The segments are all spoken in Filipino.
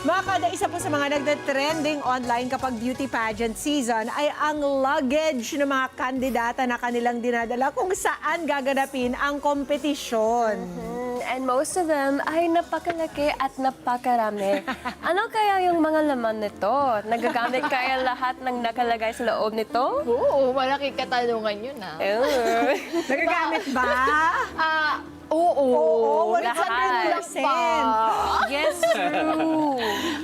Mga kada, isa po sa mga nagda-trending online kapag beauty pageant season ay ang luggage ng mga kandidata na kanilang dinadala kung saan gaganapin ang kompetisyon. And most of them ay napakalaki at napakarami. Ano kaya yung mga laman nito? Nagagamit kaya lahat ng nakalagay sa loob nito? Oo, malaking katanungan yun Nagagamit ba? Oo. Oo, lahat. 100%. Yes, true.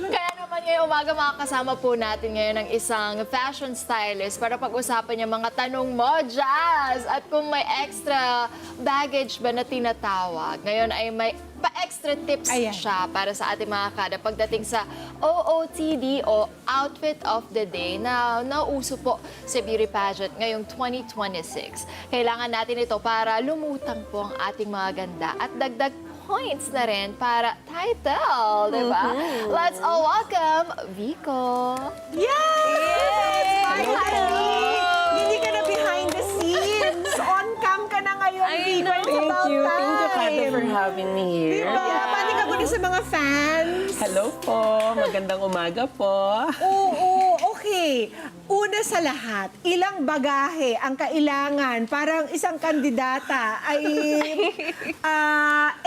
Kaya naman ngayong umaga makakasama po natin ngayon ng isang fashion stylist para pag-usapan yung mga tanong mo, Jazz! At kung may extra baggage ba na tinatawag, ngayon ay may pa-extra tips siya para sa ating mga kada pagdating sa OOTD o Outfit of the Day na nauso po sa beauty pageant ngayong 2026. Kailangan natin ito para lumutang po ang ating mga ganda at dagdag points na rin para title, di ba? Let's all welcome Vico. Yes! My honey! Hindi ka na behind the scenes. On cam ka na ngayon, Vico. It's about Thank you, Kada, time. for having me here. Diba? Pati ka muna sa mga fans. Hello po, magandang umaga po. Oo, okay. Una sa lahat, ilang bagahe ang kailangan para ang isang kandidata ay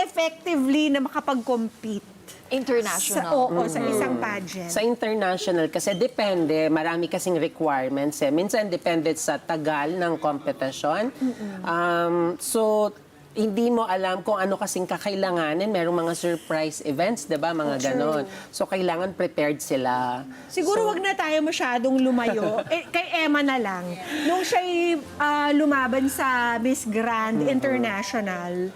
effectively na makapag-compete International. sa isang pageant. Sa international, kasi depende, marami kasing requirements. Minsan depende sa tagal ng kompetisyon. So, hindi mo alam kung ano kasing kakailanganin. Merong mga surprise events, di ba? Mga ganon. So, kailangan prepared sila. Siguro wag na tayo masyadong lumayo. Kay Emma na lang. Nung siya'y lumaban sa Miss Grand International,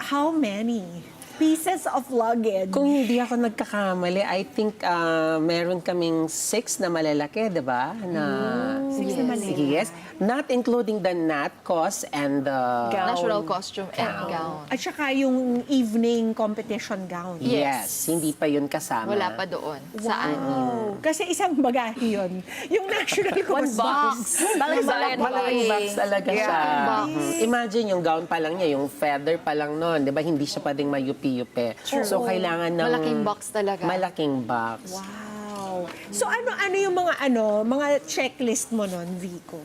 how many pieces of luggage? Kung hindi ako nagkakamali, I think meron kaming 6 na malalaki, di ba? Six na malalaki. Yes. Not including the NATCOS and the National costume and gown. At saka yung evening competition gown. Yes, hindi pa yun kasama. Wala pa doon. Saan? Oh, kasi isang bagahe yun. Yung national costume. Box. Malaking box talaga siya. Box. Imagine yung gown pa lang niya, yung feather pa lang nun, di ba? Hindi siya pwedeng mayupi-yupi. So, kailangan ng... Malaking box talaga. Malaking box. Wow. So ano yung mga checklist mo nun, Vico?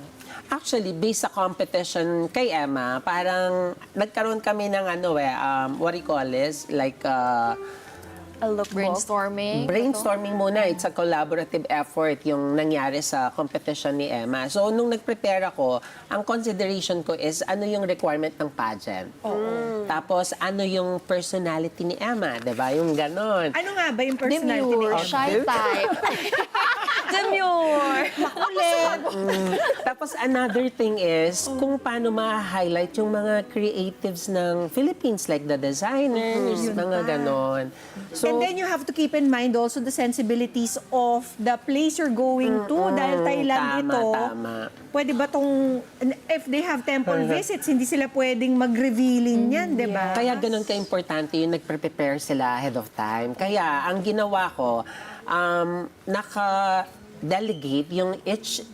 Actually, based sa competition kay Emma, parang nagkaroon kami ng what do you call this? Like, A lookbook. brainstorming muna. It's a collaborative effort yung nangyari sa competition ni Emma. So, nung nag-prepare ako, ang consideration ko is ano yung requirement ng pageant. Tapos, ano yung personality ni Emma, di ba? Yung ganon. Ano nga ba yung personality ni Demure, Emma? shy type. Demure. Makulit. Tapos another thing is kung paano ma-highlight yung mga creatives ng Philippines, like the designers, mga ganon. So, And then you have to keep in mind also the sensibilities of the place you're going to. Dahil Thailand tama, ito. tama. Pwede ba tong, if they have temple visits, hindi sila pwedeng mag-revealing yan, di ba? Kaya ganun ka-importante yung nagpre-prepare sila ahead of time. Kaya ang ginawa ko, naka-delegate yung each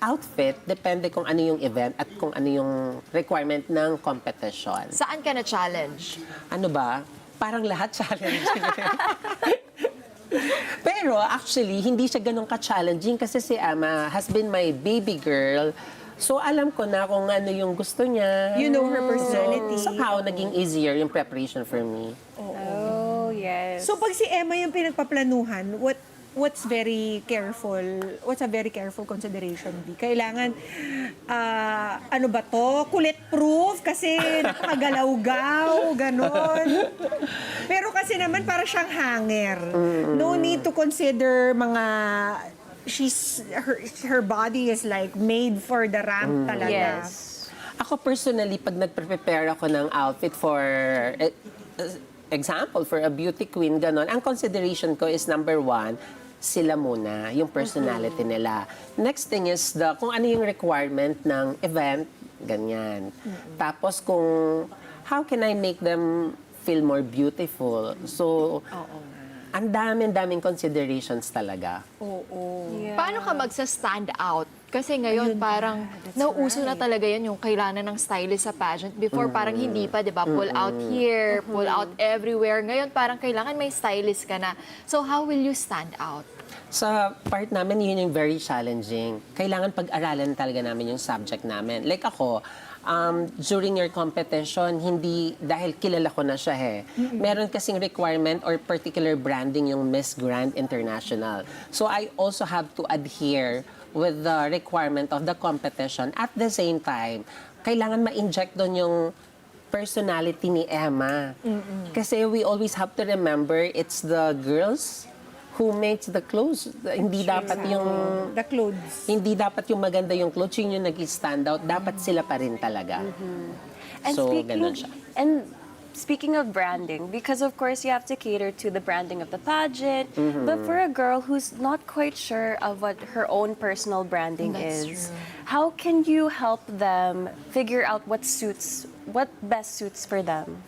outfit, depende kung ano yung event at kung ano yung requirement ng competition. Saan ka na-challenge? Ano ba? Parang lahat challenging. Pero actually, hindi siya ganun ka-challenging kasi si Emma has been my baby girl. So, alam ko na kung ano yung gusto niya. You know her personality. So, somehow, naging easier yung preparation for me. Oh, yes. So pag si Emma yung pinagpaplanuhan, what's a very careful consideration? Kailangan, ano ba to? Kulit-proof kasi nakagalaw-gaw, ganon. Pero kasi naman para siyang hanger. No need to consider her body is like made for the ramp talaga. Yes. Ako personally, pag nagprepare ako ng outfit for... example, for a beauty queen, ganon, ang consideration ko is number 1, sila muna, yung personality nila. Next thing is kung ano yung requirement ng event, ganyan. Tapos kung how can I make them feel more beautiful? So, ang daming considerations talaga. Oo. Yeah. Paano ka magsa-stand out Kasi ngayon parang nauuso na talaga yan yung kailangan ng stylist sa pageant. Before parang hindi pa, di ba? Pull out here, pull out everywhere. Ngayon parang kailangan may stylist ka na. So how will you stand out? Sa part namin, yun yung very challenging. Kailangan pag-aralan talaga namin yung subject namin. Like ako, during your competition, hindi, dahil kilala ko na siya meron kasing requirement or particular branding yung Miss Grand International. So I also have to adhere with the requirement of the competition. At the same time, kailangan ma-inject doon yung personality ni Emma. Kasi we always have to remember it's the girls who makes the clothes. Hindi dapat yung The clothes. hindi dapat yung maganda yung clothes, yun yung nag-stand out. Dapat sila pa rin talaga. So, ganun siya. And speaking of branding, because of course you have to cater to the branding of the pageant, but for a girl who's not quite sure of what her own personal branding That's is, true. how can you help them figure out what best suits for them?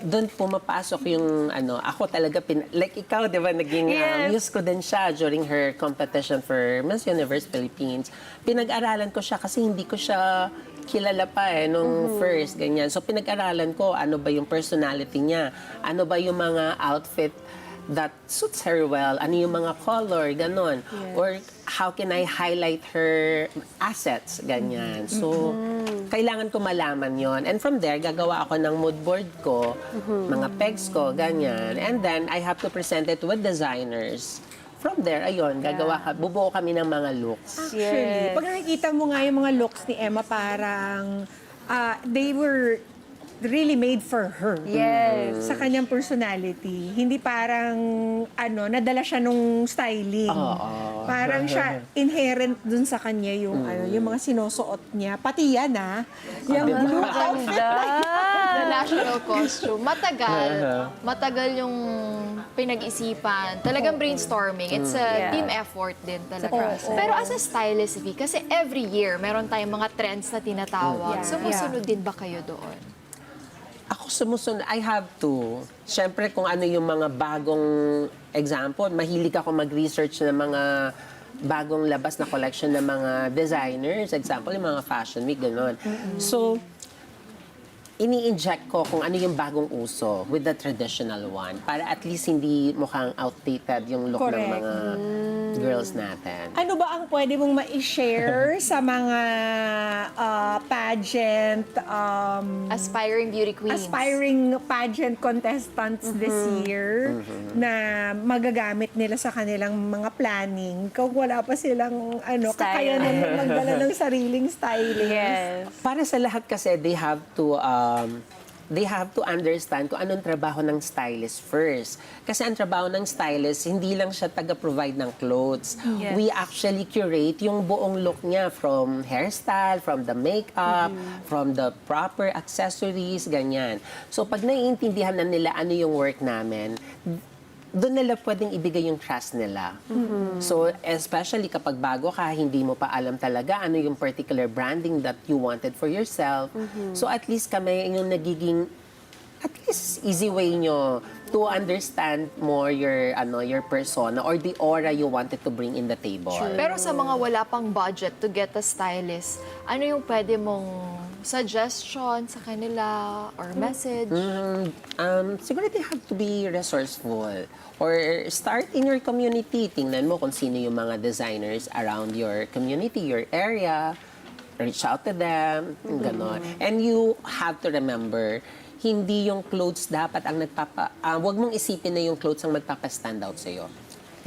Doon pumapasok yung ako talaga like ikaw, 'di ba, naging Yes. muse ko din siya during her competition for Miss Universe Philippines. Pinag-aralan ko siya kasi hindi ko siya kilala pa nung first ganyan. So pinag-aralan ko ano ba yung personality niya, ano ba yung mga outfit that suits her well, ano yung mga color, ganon. Or how can I highlight her assets, ganyan. So, kailangan ko malaman yon. And from there, gagawa ako ng mood board ko, mga pegs ko, ganyan. And then, I have to present it with designers. From there, ayun, bubuo kami ng mga looks. Actually, pag nakikita mo nga yung mga looks ni Emma, parang they were really made for her. Yes. Sa kanyang personality. Hindi parang, nadala siya nung styling. Parang siya, inherent dun sa kanya yung, yung mga sinusuot niya. Pati yan, Yung blue outfit. The national costume. Matagal yung pinag-isipan. Talagang brainstorming. It's a team effort din talaga. Pero as a stylist, V, kasi every year, meron tayong mga trends na tinatawag. Sumusunod din ba kayo doon? Ako sumusunod, I have to. Siyempre, kung ano yung mga bagong example, mahilig ako mag-research ng mga bagong labas na collection ng mga designers. Example, yung mga fashion week, gano'n. So, ini-inject ko kung ano yung bagong uso with the traditional one para at least hindi mukhang outdated yung look ng Correct. mga girls natin. Ano ba ang pwede mong ma-share sa mga pageant, Aspiring beauty queens. aspiring pageant contestants this year na magagamit nila sa kanilang mga planning kung wala pa silang kakayanan na magdala ng sariling styling? Yes. Para sa lahat kasi, they have to understand kung anong trabaho ng stylist first. Kasi ang trabaho ng stylist, hindi lang siya taga-provide ng clothes. Yes. We actually curate yung buong look niya from hairstyle, from the makeup, from the proper accessories, ganyan. So pag naiintindihan na nila ano yung work namin, doon nila pwedeng ibigay yung trust nila. So, especially kapag bago ka, hindi mo pa alam talaga ano yung particular branding that you wanted for yourself. So, at least kami yung nagiging, at least easy way nyo to understand more your persona or the aura you wanted to bring in the table. Pero sa mga wala pang budget to get a stylist, ano yung pwede mong suggestion sa kanila or message? Siguro they have to be resourceful or start in your community. Tingnan mo kung sino yung mga designers around your community, your area. Reach out to them, ganon. And you have to remember, hindi yung clothes dapat ang wag mong isipin na yung clothes ang magpapa-stand out sa'yo.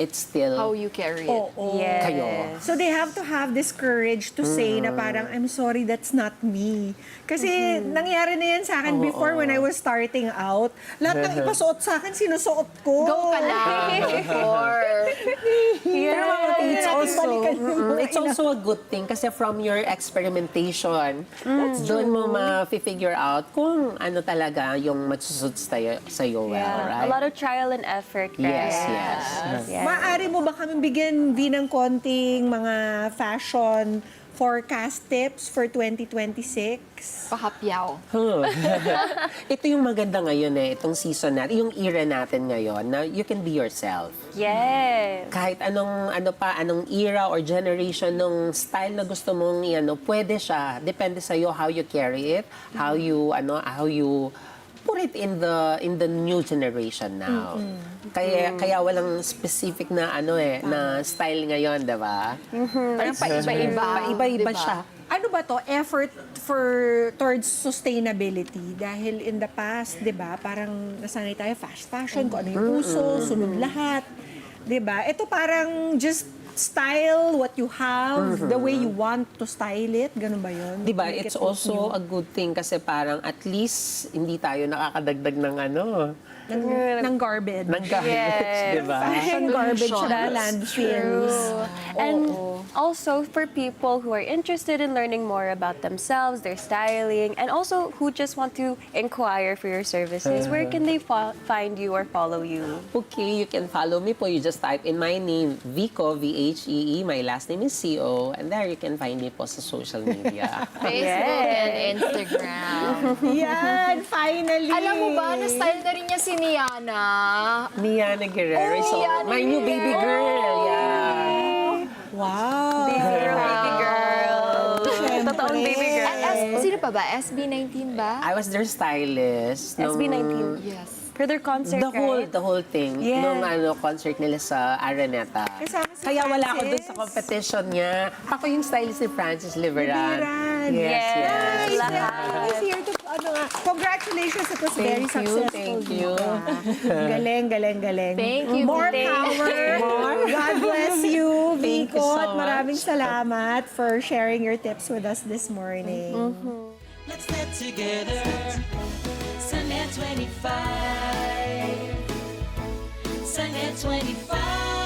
It's still How you carry it. Yes. kayo. So they have to have this courage to say na parang, I'm sorry, that's not me. Kasi nangyari na yan sa akin before when I was starting out. Lahat ng ipasuot sa akin, sinusuot ko. Go ka lang. Or, Pero it's natin also, balikan yung mga it's also a good thing kasi from your experimentation, doon mo ma-figure out kung ano talaga yung matsusud sa'yo well, Yeah. right? A lot of trial and effort, right? Yes, yes. Yeah. Maaari mo ba kami bigyan din ng konting mga fashion forecast tips for 2026? Pahapyaw. Ito yung maganda ngayon itong season natin, yung era natin ngayon, na you can be yourself. Yes. Kahit anong era or generation ng style na gusto mong pwede siya. Depende sa iyo how you carry it, how you put it in the new generation now. Kaya walang specific na na style ngayon, 'di ba? Parang paiba-iba. Paiba-iba diba? siya. Ano ba to? Effort towards sustainability. Dahil in the past, di ba, parang nasanay tayo fast fashion, kung ano yung uso, sunod lahat. Di ba? Ito parang just style what you have, the way you want to style it. Ganun ba yun? Diba, Make it's it look also new. a good thing kasi parang at least hindi tayo nakakadagdag ng ng garbage. ng garbage, Yes. diba? Fashion garbage na Solutions. landfills. And also for people who are interested in learning more about themselves, their styling, and also who just want to inquire for your services, where can they find you or follow you? Okay, you can follow me po. You just type in my name, Vico, V-H-E-E. My last name is C-O. And there you can find me po sa social media. Facebook and Instagram. Yan, finally. Alam mo ba, na-style na rin niya si Niana. Niana Guerrero. Oh, So, Niana my new baby girl. Yeah. Wow. Baby girl. Totoong baby girl. Sino pa ba? SB19 ba? I was their stylist. nung- SB19. Yes. For their concert, The whole thing. Yes. Nung concert nila sa Araneta. Kasama si Kaya wala ako Francis. dun sa competition niya. Ako yung stylist ni Francis Liveran. Liveran. Yes, yes. Lahat. He's here to, congratulations. It was very Thank you, successful. thank you. Galing, galing, galing. Thank you, More Vic. power. God bless you, Thank you Vico. so At maraming much. salamat for sharing your tips with us this morning. Let's get together. Sunday 25. Sunday 25.